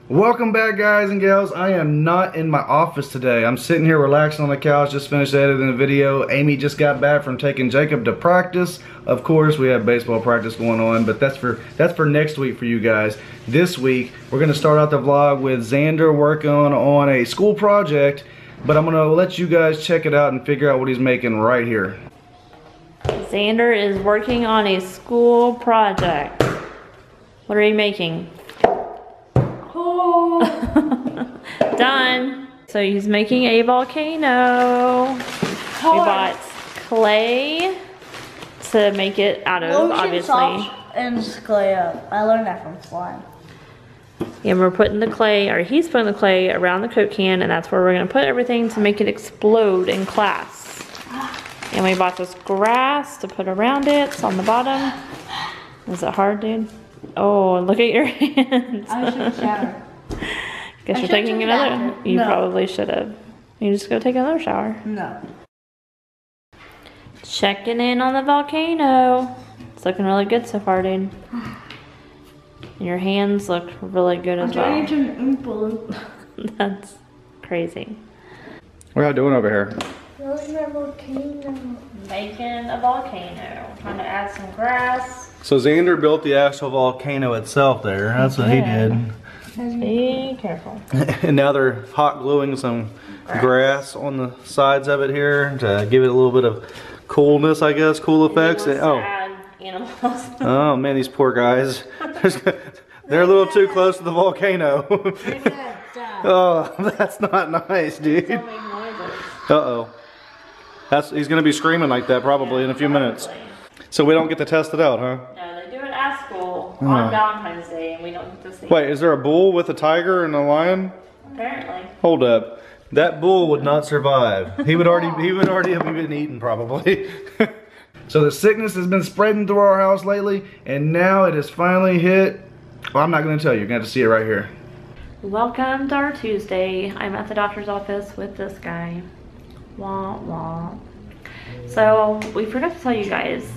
Welcome back, guys and gals. I am not in my office today. I'm sitting here relaxing on the couch, just finished editing the video. Amy just got back from taking Jacob to practice. Of course, we have baseball practice going on, but that's for next week for you guys. This week, we're gonna start out the vlog with Xander working on a school project, but I'm gonna let you guys check it out and figure out what he's making right here. Xander is working on a school project. What are you making? Done. So he's making a volcano. We bought clay to make it out of, obviously. And clay up. I learned that from slime. And we're putting the clay, or he's putting the clay around the Coke can, and that's where we're gonna put everything to make it explode in class. And we bought this grass to put around it. It's on the bottom. Is it hard, dude? Oh, look at your hands. I should shower. Guess you're taking another. You probably should have. You just go take another shower. No. Checking in on the volcano. It's looking really good so far, dude. And your hands look really good as well. I'm trying to Oompa Loompa. That's crazy. What are y'all doing over here? Building a volcano. Making a volcano. Trying to add some grass. So Xander built the actual volcano itself there. That's what he did. Be careful. And now they're hot gluing some grass on the sides of it here to give it a little bit of coolness, I guess, cool effects. Animals. Oh man, these poor guys. They're a little too close to the volcano. Oh, that's not nice, dude. Uh-oh. He's gonna be screaming like that probably in a few minutes. So we don't get to test it out, huh? No, they do it at school on Valentine's Day, and we don't get to see. Wait, is there a bull with a tiger and a lion? Apparently. Hold up. That bull would not survive. He would already have been eaten probably. So the sickness has been spreading through our house lately, and now it has finally hit. Well, I'm not gonna tell you. You're gonna have to see it right here. Welcome to our Tuesday. I'm at the doctor's office with this guy. Wah wah. So we forgot to tell you guys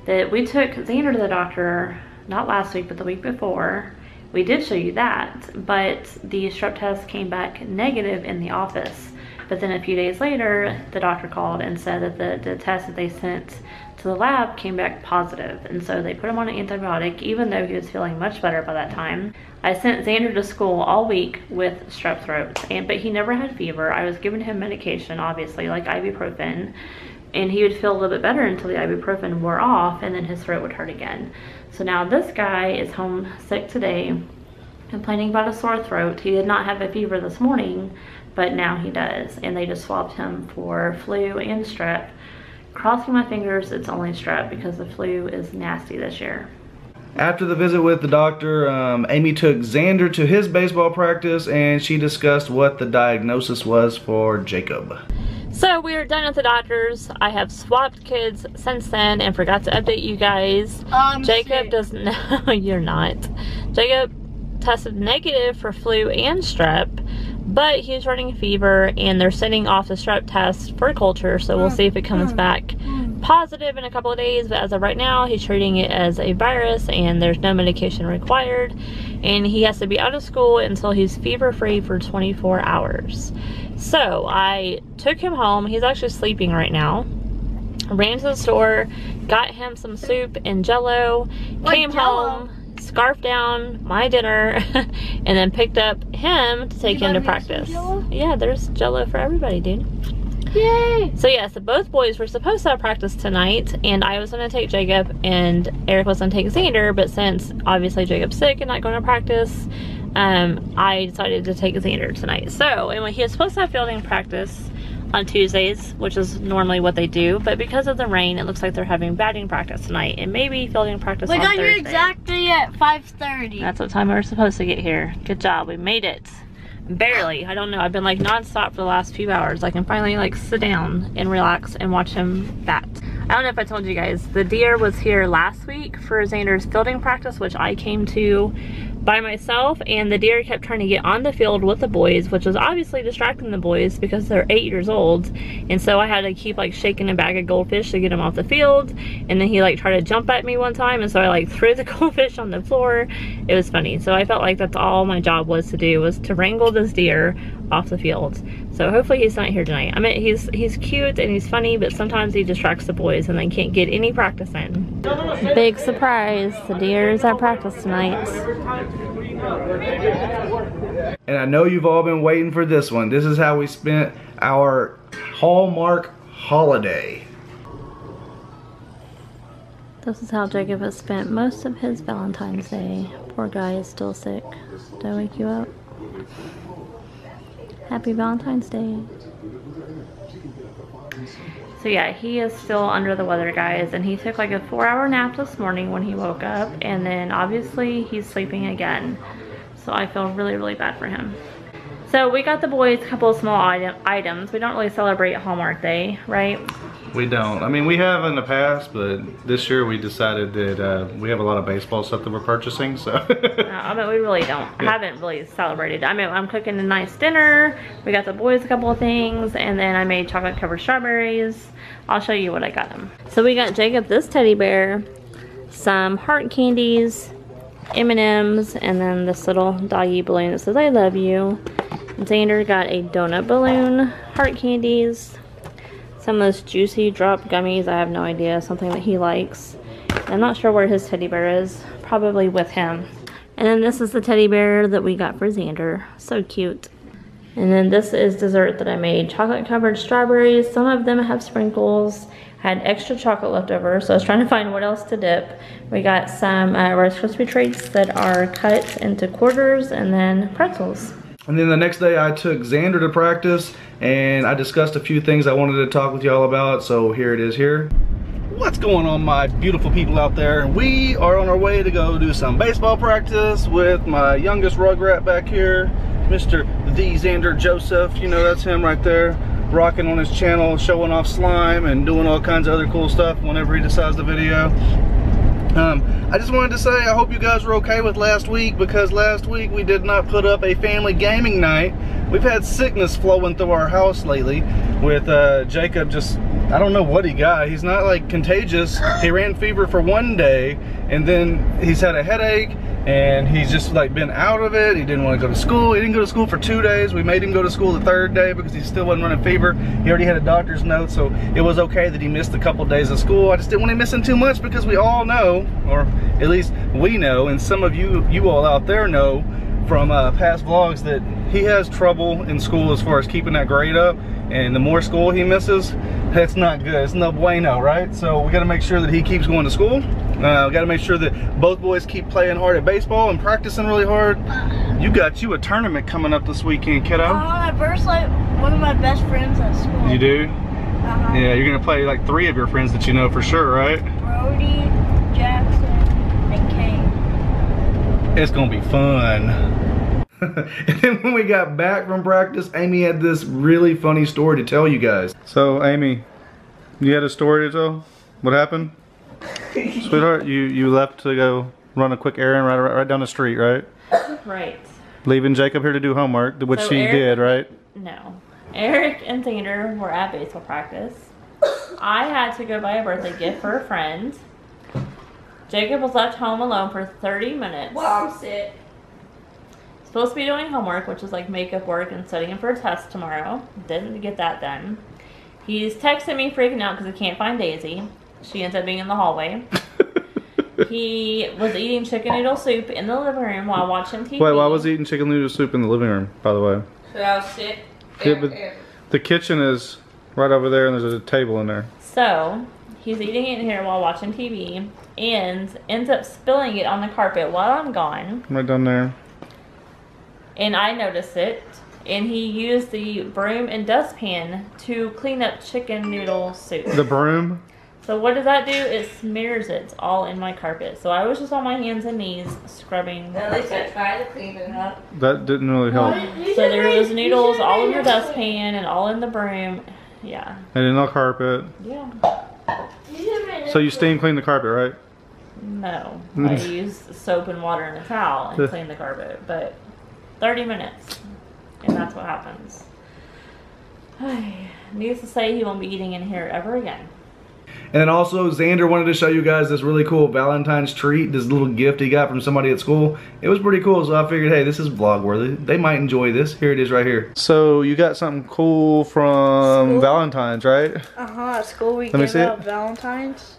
that we took Xander to the doctor, not last week, but the week before. We did show you that, but the strep test came back negative in the office. But then a few days later, the doctor called and said that the test that they sent to the lab came back positive. And so they put him on an antibiotic, even though he was feeling much better by that time. I sent Xander to school all week with strep throat, but he never had fever. I was giving him medication, obviously, like ibuprofen. And he would feel a little bit better until the ibuprofen wore off, and then his throat would hurt again. So now this guy is home sick today, complaining about a sore throat. He did not have a fever this morning, but now he does. And they just swabbed him for flu and strep. Crossing my fingers, it's only strep because the flu is nasty this year. After the visit with the doctor, Amy took Xander to his baseball practice, and she discussed what the diagnosis was for Jacob. So we are done at the doctor's. I have swapped kids since then and forgot to update you guys. Jacob doesn't know. You're not. Jacob tested negative for flu and strep, but he's running a fever, and they're sending off the strep test for culture, so we'll see if it comes back positive in a couple of days. But as of right now, he's treating it as a virus, and there's no medication required, and he has to be out of school until he's fever-free for 24 hours. So I took him home. He's actually sleeping right now. Ran to the store, got him some soup and Jello, came home, scarfed down my dinner, and then picked up him to take him to practice. Yeah, there's Jello for everybody, dude. Yay! So yeah, so both boys were supposed to have practice tonight, and I was gonna take Jacob and Eric was gonna take Xander, but since obviously Jacob's sick and not going to practice, I decided to take Xander tonight. So, and when he was supposed to have fielding practice on Tuesdays, which is normally what they do, but because of the rain, it looks like they're having batting practice tonight, and maybe fielding practice on Thursday. We got here exactly at 5:30. That's what time we were supposed to get here. Good job, we made it. Barely. I don't know, I've been like non-stop for the last few hours. I can finally like sit down and relax and watch him bat. I don't know if I told you guys, the deer was here last week for Xander's fielding practice, which I came to by myself, and the deer kept trying to get on the field with the boys, which was obviously distracting the boys because they're 8 years old. And so I had to keep like shaking a bag of goldfish to get him off the field. And then he like tried to jump at me one time, and so I like threw the goldfish on the floor. It was funny. So I felt like that's all my job was to do, was to wrangle this deer off the field. So hopefully he's not here tonight. I mean, he's cute and he's funny, but sometimes he distracts the boys and they can't get any practice in. Big surprise, the deer's at practice tonight. And I know you've all been waiting for this one. This is how we spent our Hallmark holiday. This is how Jacob has spent most of his Valentine's Day. Poor guy is still sick. Did I wake you up? Happy Valentine's Day. So yeah, he is still under the weather, guys, and he took like a 4-hour nap this morning when he woke up, and then obviously he's sleeping again. So I feel really, really bad for him. So we got the boys a couple of small items. We don't really celebrate Hallmark Day, right? We don't. I mean, we have in the past, but this year we decided that we have a lot of baseball stuff that we're purchasing, so. I mean, we really don't. I haven't really celebrated. I mean, I'm cooking a nice dinner. We got the boys a couple of things, and then I made chocolate covered strawberries. I'll show you what I got him. So we got Jacob this teddy bear, some heart candies, M&Ms, and then this little doggy balloon that says I love you. Xander got a donut balloon, heart candies, some of those juicy drop gummies. I have no idea, something that he likes. I'm not sure where his teddy bear is, probably with him. And then this is the teddy bear that we got for Xander, so cute. And then this is dessert that I made, chocolate covered strawberries. Some of them have sprinkles. I had extra chocolate left over, so I was trying to find what else to dip. We got some Rice Krispie treats that are cut into quarters, and then pretzels. And then the next day I took Xander to practice, and I discussed a few things I wanted to talk with y'all about, so here it is here. What's going on, my beautiful people out there? We are on our way to go do some baseball practice with my youngest rugrat back here, Mr. The Xander Joseph. You know, that's him right there, rocking on his channel, showing off slime and doing all kinds of other cool stuff whenever he decides to video. I just wanted to say I hope you guys were okay with last week, because last week we did not put up a family gaming night. We've had sickness flowing through our house lately with Jacob. Just, I don't know what he got. He's not like contagious. He ran fever for one day, and then he's had a headache, and he's just like been out of it. He didn't want to go to school. He didn't go to school for 2 days. We made him go to school the 3rd day because he still wasn't running fever. He already had a doctor's note, so it was okay that he missed a couple days of school. I just didn't want him missing too much, because we all know, or at least we know, and some of you all out there know from past vlogs, that he has trouble in school as far as keeping that grade up, and the more school he misses, that's not good. It's no bueno, right? So we got to make sure that he keeps going to school. We got to make sure that both boys keep playing hard at baseball and practicing really hard. You got you a tournament coming up this weekend, kiddo. I first like one of my best friends at school. You do? Yeah, you're gonna play like 3 of your friends that you know for sure, right? Brody, Jackson, and Kane. It's gonna be fun. And then when we got back from practice, Amy had this really funny story to tell you guys. So Amy, you had a story to tell? What happened? Sweetheart, you left to go run a quick errand right down the street, right? Right. Leaving Jacob here to do homework, which So she did, right? No. Eric and Xander were at baseball practice. I had to go buy a birthday gift for a friend. Jacob was left home alone for 30 minutes. Well, I'm sick. Supposed to be doing homework, which is like makeup work and studying for a test tomorrow. Didn't get that done. He's texting me freaking out because he can't find Daisy. She ends up being in the hallway. He was eating chicken noodle soup in the living room while watching TV. Wait, why was he eating chicken noodle soup in the living room, by the way? So I was sick. Yeah, but the kitchen is right over there, and there's a table in there. So he's eating it in here while watching TV and ends up spilling it on the carpet while I'm gone. Right down there. And I noticed it. And he used the broom and dustpan to clean up chicken noodle soup. The broom? So what does that do? It smears it all in my carpet. So I was just on my hands and knees scrubbing. At least I tried to clean it up. That didn't really help. So there was noodles all in the dustpan and all in the broom. Yeah. And in the carpet. Yeah. So you steam clean the carpet, right? No, I use soap and water and a towel and clean the carpet, but 30 minutes, and that's what happens. Needless to say, he won't be eating in here ever again. And then also, Xander wanted to show you guys this really cool Valentine's treat, this little gift he got from somebody at school. It was pretty cool, so I figured, hey, this is vlog worthy. They might enjoy this. Here it is right here. So you got something cool from school? Valentine's, right? At school we give out Valentines.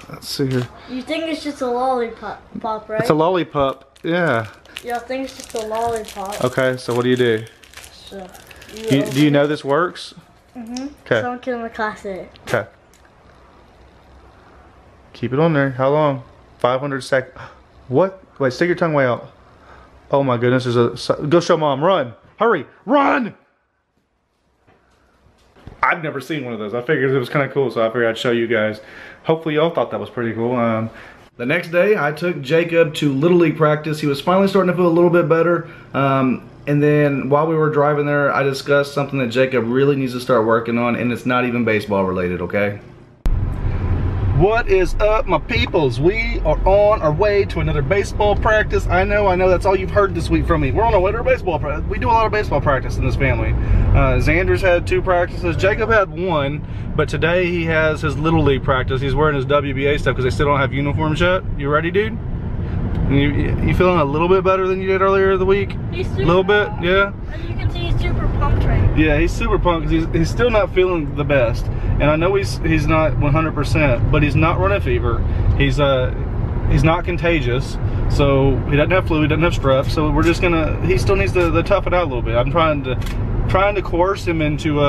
Let's see here. You think it's just a lollipop, right? It's a lollipop, yeah. Yeah, I think it's just a lollipop. Okay, so what do you do? So, do you know this works? Mm-hmm. Okay. Some kid in the class did. Okay. Keep it on there. How long? 500 seconds. What? Wait, stick your tongue way out. Oh my goodness, there's a... Go show mom. Run. Hurry. Run! I've never seen one of those. I figured it was kind of cool, so I figured I'd show you guys. Hopefully y'all thought that was pretty cool. The next day, I took Jacob to Little League practice. He was finally starting to feel a little bit better. And then while we were driving there, I discussed something that Jacob really needs to start working on, and it's not even baseball related, okay? What is up, my peoples? We are on our way to another baseball practice. I know that's all you've heard this week from me. We're on our way to a baseball practice. We do a lot of baseball practice in this family. Xander's had 2 practices. Jacob had 1, but today he has his Little League practice. He's wearing his WBA stuff because they still don't have uniforms yet. You ready, dude? You feeling a little bit better than you did earlier in the week? A little bit, yeah? As you can see, he's super pumped right now. Yeah, he's super pumped because he's still not feeling the best. And I know he's not 100%, but he's not running fever. He's not contagious, so he doesn't have flu, he doesn't have strep. So we're just gonna, he still needs to tough it out a little bit. I'm trying to coerce him into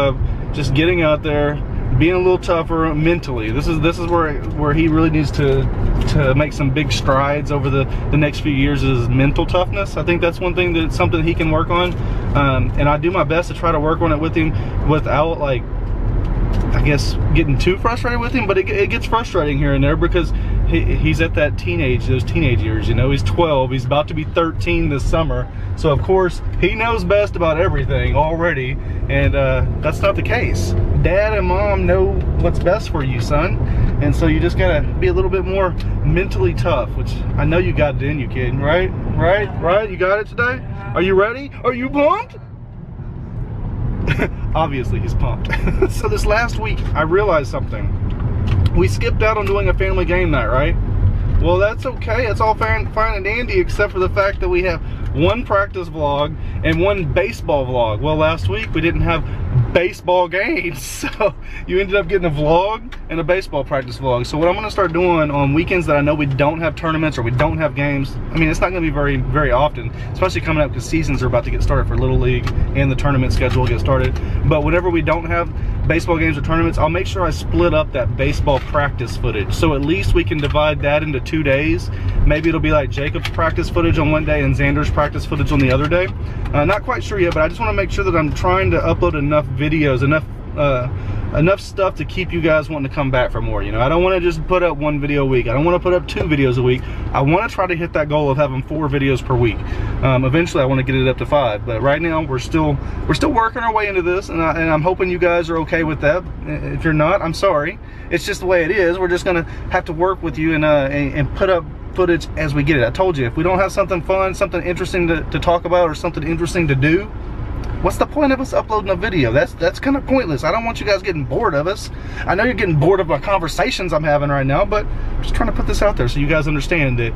just getting out there, being a little tougher mentally. This is where he really needs to make some big strides over the next few years, is mental toughness. I think that's one thing that's something he can work on, and I do my best to try to work on it with him without, like, I guess, getting too frustrated with him. But it gets frustrating here and there because he's at those teenage years, you know. He's 12, he's about to be 13 this summer, so of course he knows best about everything already, and that's not the case. Dad and mom know what's best for you, son, and so you just gotta be a little bit more mentally tough, which I know you got it in you, kid. Right? You got it today? Are you ready? Are you pumped? Obviously he's pumped. So this last week I realized something. We skipped out on doing a family game night, right? Well, that's okay. It's all fine and dandy, except for the fact that we have 1 practice vlog and 1 baseball vlog. Well, last week we didn't have baseball games, so you ended up getting a vlog and a baseball practice vlog. So what I'm gonna start doing on weekends that I know we don't have tournaments or we don't have games, I mean, it's not gonna be very often, especially coming up because seasons are about to get started for Little League and the tournament schedule will get started. But whenever we don't have baseball games or tournaments, I'll make sure I split up that baseball practice footage, so at least we can divide that into 2 days. Maybe it'll be like Jacob's practice footage on one day and Xander's practice footage on the other day. Not quite sure yet, but I just want to make sure that I'm trying to upload enough videos, enough stuff to keep you guys wanting to come back for more. You know, I don't want to just put up 1 video a week. I don't want to put up 2 videos a week. I want to try to hit that goal of having 4 videos per week. Eventually I want to get it up to 5, but right now we're still working our way into this, and I'm hoping you guys are okay with that. If you're not, I'm sorry. It's just the way it is. We're just gonna have to work with you and put up footage as we get it. I told you, if we don't have something fun, something interesting to talk about, or something interesting to do, what's the point of us uploading a video? That's kind of pointless. I don't want you guys getting bored of us. I know you're getting bored of my conversations I'm having right now, but I'm just trying to put this out there so you guys understand that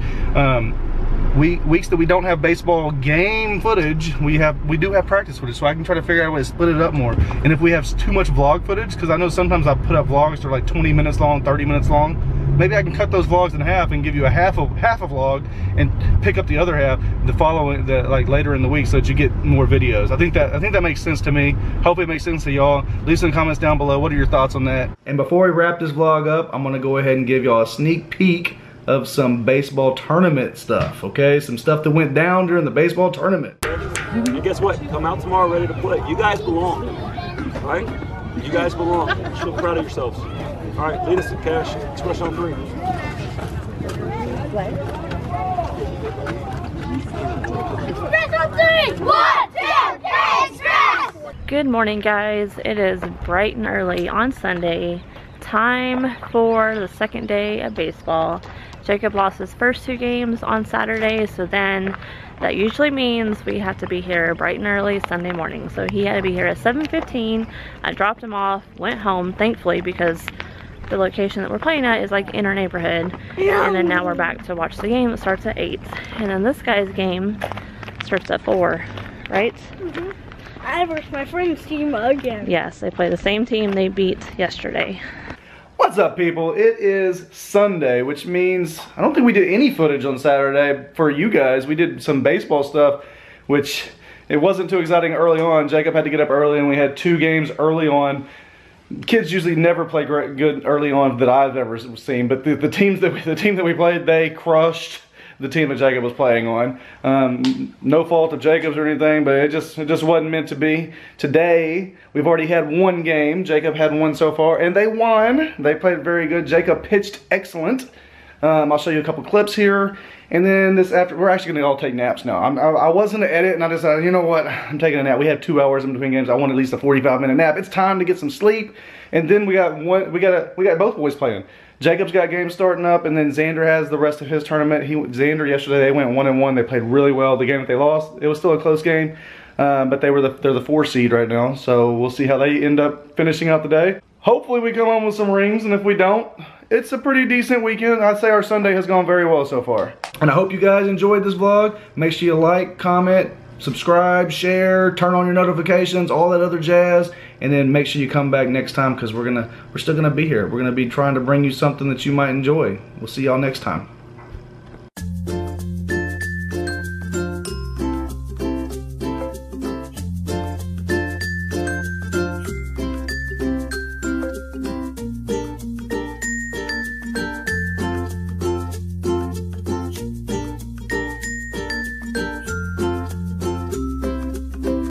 weeks that we don't have baseball game footage, we do have practice footage, so I can try to figure out a way to split it up more. And if we have too much vlog footage, because I know sometimes I put up vlogs that are like 20 minutes long, 30 minutes long, maybe I can cut those vlogs in half and give you a half a vlog and pick up the other half like later in the week, so that you get more videos. I think that makes sense to me. Hopefully it makes sense to y'all. Leave some comments down below. What are your thoughts on that? And before we wrap this vlog up, I'm gonna go ahead and give y'all a sneak peek of some baseball tournament stuff, okay? Some stuff that went down during the baseball tournament. And guess what? Come out tomorrow ready to play. You guys belong, right? You guys belong. Feel proud of yourselves. All right, lead us to cash. Expression on 3. Express on 3! 1, 2, 3, express! Good morning, guys. It is bright and early on Sunday. Time for the second day of baseball. Jacob lost his first 2 games on Saturday, so then that usually means we have to be here bright and early Sunday morning. So he had to be here at 7:15. I dropped him off, went home, thankfully, because the location that we're playing at is like in our neighborhood. And then now we're back to watch the game. It starts at 8. And then this guy's game starts at 4, right? Mm-hmm. I versus my friend's team again. Yes, they play the same team they beat yesterday. What's up, people? It is Sunday, which means I don't think we did any footage on Saturday for you guys. We did some baseball stuff, which it wasn't too exciting early on. Jacob had to get up early, and we had 2 games early on. Kids usually never play good early on that I've ever seen, but the team that we played, they crushed the team that Jacob was playing on. No fault of Jacob's or anything, but it just wasn't meant to be. Today, we've already had 1 game. Jacob had 1 so far, and they won. They played very good. Jacob pitched excellent. I'll show you a couple clips here. And then we're actually gonna all take naps now. I was gonna edit, and I decided, you know what, I'm taking a nap. We have 2 hours in between games. I want at least a 45-minute nap. It's time to get some sleep. And then we got both boys playing. Jacob's got games starting up, and then Xander has the rest of his tournament. Xander yesterday, they went 1-1. They played really well. The game that they lost, it was still a close game, but they're the 4 seed right now. So we'll see how they end up finishing out the day. Hopefully we come home with some rings, and if we don't, it's a pretty decent weekend. I'd say our Sunday has gone very well so far. And I hope you guys enjoyed this vlog. Make sure you like, comment, subscribe, share, turn on your notifications, all that other jazz, and then make sure you come back next time, because we're still gonna be here. We're gonna be trying to bring you something that you might enjoy. We'll see y'all next time.